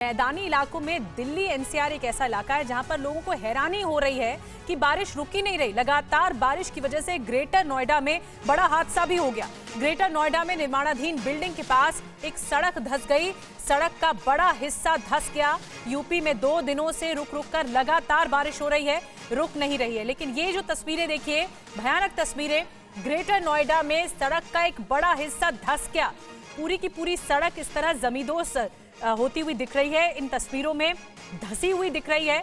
मैदानी इलाकों में दिल्ली एनसीआर एक ऐसा इलाका है जहां पर लोगों को हैरानी हो रही है कि बारिश रुक ही नहीं रही। लगातार बारिश की वजह से ग्रेटर नोएडा में बड़ा हादसा भी हो गया। ग्रेटर नोएडा में निर्माणाधीन बिल्डिंग के पास एक सड़क धंस गई। सड़क का बड़ा हिस्सा धंस गया। यूपी में 2 दिनों से रुक रुक कर लगातार बारिश हो रही है, रुक नहीं रही है। लेकिन ये जो तस्वीरें देखिए, भयानक तस्वीरें। ग्रेटर नोएडा में सड़क का एक बड़ा हिस्सा धंस गया। पूरी की पूरी सड़क इस तरह जमींदोज होती हुई दिख रही है। इन तस्वीरों में धंसी हुई दिख रही है।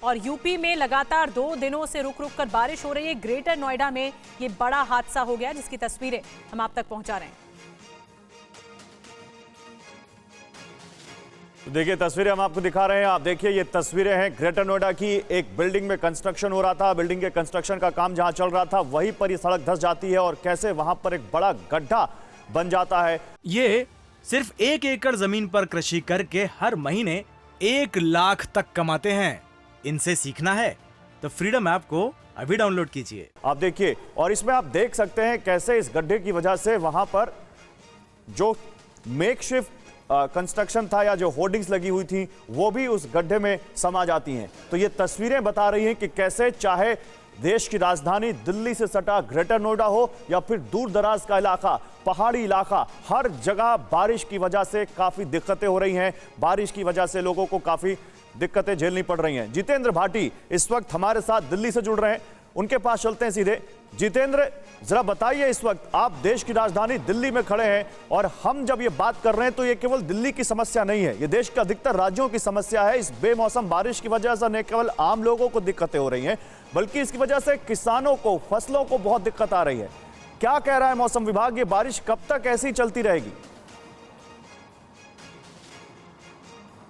और यूपी में लगातार 2 दिनों से रुक रुक कर बारिश हो रही है। ग्रेटर नोएडा में ये बड़ा हादसा हो गया जिसकी तस्वीरें हम आप तक पहुंचा रहे हैं। तो देखिए तस्वीरें हम आपको दिखा रहे हैं। आप देखिए ये तस्वीरें हैं ग्रेटर नोएडा की। एक बिल्डिंग में कंस्ट्रक्शन हो रहा था। बिल्डिंग के कंस्ट्रक्शन का काम जहां चल रहा था वहीं पर ये सड़क धंस जाती है और कैसे वहां पर एक बड़ा गड्ढा बन जाता है। ये सिर्फ 1 एकड़ जमीन पर कृषि करके हर महीने 1 लाख तक कमाते हैं। इनसे सीखना है तो फ्रीडम ऐप को अभी डाउनलोड कीजिए। आप देखिए और इसमें आप देख सकते हैं कैसे इस गड्ढे की वजह से वहां पर जो मेकशिफ्ट कंस्ट्रक्शन था या जो होर्डिंग्स लगी हुई थी वो भी उस गड्ढे में समा जाती हैं। तो ये तस्वीरें बता रही हैं कि कैसे चाहे देश की राजधानी दिल्ली से सटा ग्रेटर नोएडा हो या फिर दूर दराज का इलाका, पहाड़ी इलाका, हर जगह बारिश की वजह से काफी दिक्कतें हो रही हैं। बारिश की वजह से लोगों को काफी दिक्कतें झेलनी पड़ रही हैं। जितेंद्र भाटी इस वक्त हमारे साथ दिल्ली से जुड़ रहे हैं, उनके पास चलते हैं सीधे। जितेंद्र, जरा बताइए, इस वक्त आप देश की राजधानी दिल्ली में खड़े हैं और हम जब ये बात कर रहे हैं तो ये केवल दिल्ली की समस्या नहीं है, ये देश के अधिकतर राज्यों की समस्या है। इस बेमौसम बारिश की वजह से न केवल आम लोगों को दिक्कतें हो रही हैं बल्कि इसकी वजह से किसानों को, फसलों को बहुत दिक्कत आ रही है। क्या कह रहा है मौसम विभाग, ये बारिश कब तक ऐसी चलती रहेगी?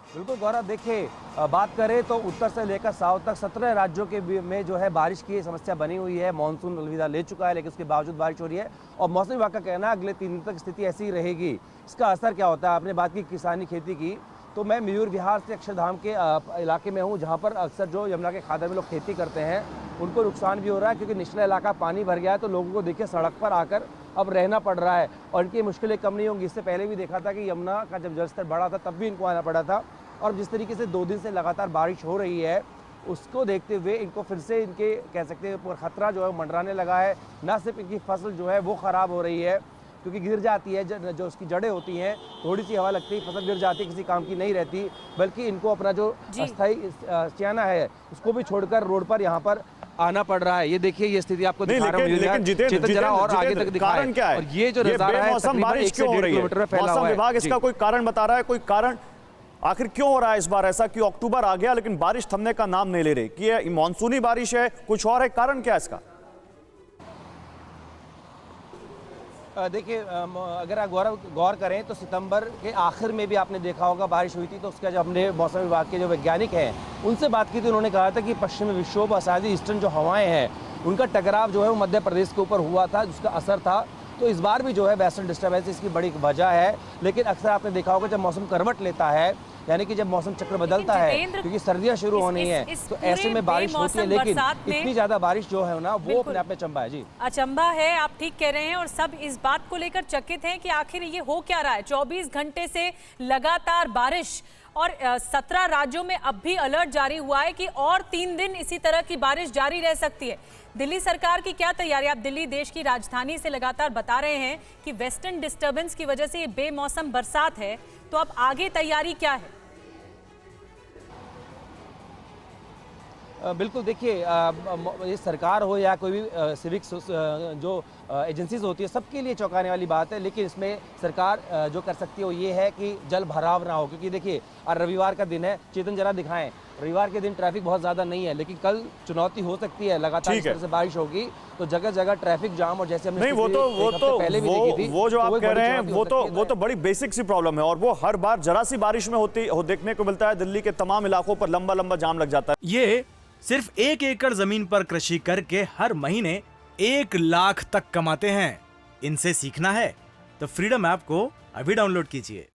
बिल्कुल गौरव, देखिए बात करें तो उत्तर से लेकर साउथ तक 17 राज्यों के में जो है बारिश की समस्या बनी हुई है। मानसून अलविदा ले चुका है लेकिन उसके बावजूद बारिश हो रही है और मौसम विभाग का कहना है अगले 3 दिन तक स्थिति ऐसी ही रहेगी। इसका असर क्या होता है? आपने बात की किसानी खेती की, तो मैं मयूर विहार से अक्षरधाम के इलाके में हूँ जहाँ पर अक्सर जो यमुना के खादर में लोग खेती करते हैं उनको नुकसान भी हो रहा है क्योंकि निचला इलाका पानी भर गया है। तो लोगों को देखिए सड़क पर आकर अब रहना पड़ रहा है और इनकी मुश्किलें कम नहीं होंगी। इससे पहले भी देखा था कि यमुना का जब जलस्तर बढ़ा था तब भी इनको आना पड़ा था। और जिस तरीके से 2 दिन से लगातार बारिश हो रही है उसको देखते हुए इनको फिर से इनके कह सकते हैं खतरा जो है मंडराने लगा है। ना सिर्फ इनकी फसल जो है वो ख़राब हो रही है क्योंकि गिर जाती है, जो उसकी जड़ें होती हैं, थोड़ी सी हवा लगती है फसल गिर जाती है, किसी काम की नहीं रहती। बल्कि इनको अपना जो अस्थायी चाना है उसको भी छोड़कर रोड पर यहाँ पर आना पड़ रहा है। ये देखिए ये स्थिति आपको दिखा रहा हूं। लेकिन जितेंद्र, और आगे तक दिखाएं। कारण क्या है? और ये जो नजारा है मौसम बारिश क्यों हो रही है? मौसम विभाग इसका कोई कारण बता रहा है? कोई कारण आखिर क्यों हो रहा है इस बार ऐसा कि अक्टूबर आ गया लेकिन बारिश थमने का नाम नहीं ले रही? कि ये मानसूनी बारिश है, कुछ और है? कारण क्या है इसका? देखिए अगर आप गौर करें तो सितंबर के आखिर में भी आपने देखा होगा बारिश हुई थी। तो उसका जब हमने मौसम विभाग के जो वैज्ञानिक हैं उनसे बात की थी, उन्होंने कहा था कि पश्चिमी विक्षोभ आसादी ईस्टर्न जो हवाएं हैं उनका टकराव जो है वो मध्य प्रदेश के ऊपर हुआ था, जिसका असर था। तो इस बार भी जो है वेस्टर्न डिस्टर्बेंस इसकी बड़ी वजह है। लेकिन अक्सर आपने देखा होगा जब मौसम करवट लेता है, यानी कि जब मौसम चक्र बदलता है क्योंकि सर्दियां शुरू होनी है तो ऐसे में बारिश होती है। लेकिन इतनी ज्यादा बारिश जो है ना वो अपने आप में अचंभा है। जी अचंभा है, आप ठीक कह रहे हैं। और सब इस बात को लेकर चकित हैं कि आखिर ये हो क्या रहा है। 24 घंटे से लगातार बारिश और 17 राज्यों में अब भी अलर्ट जारी हुआ है कि और 3 दिन इसी तरह की बारिश जारी रह सकती है। दिल्ली सरकार की क्या तैयारी? आप दिल्ली देश की राजधानी से लगातार बता रहे हैं कि वेस्टर्न डिस्टर्बेंस की वजह से ये बेमौसम बरसात है, तो अब आगे तैयारी क्या है? बिल्कुल, देखिए ये सरकार हो या कोई भी सिविक जो एजेंसीज होती है सबके लिए चौंकाने वाली बात है। लेकिन इसमें सरकार जो कर सकती है वो ये है कि जल भराव ना हो। क्योंकि देखिए आज रविवार का दिन है, चेतन जरा दिखाएं, रविवार के दिन ट्रैफिक बहुत ज़्यादा नहीं है लेकिन कल चुनौती हो सकती है। लगातार इस तरह से बारिश होगी तो जगह जगह ट्रैफिक जाम और जैसे हमने नहीं वो जो आप कह रहे हैं वो तो बड़ी बेसिक सी प्रॉब्लम है और वो हर बार जरा सी बारिश में देखने को मिलता है। दिल्ली के तमाम इलाकों पर लंबा लंबा जाम लग जाता है। ये सिर्फ 1 एकड़ जमीन पर कृषि करके हर महीने 1 लाख तक कमाते हैं। इनसे सीखना है तो फ्रीडम ऐप को अभी डाउनलोड कीजिए।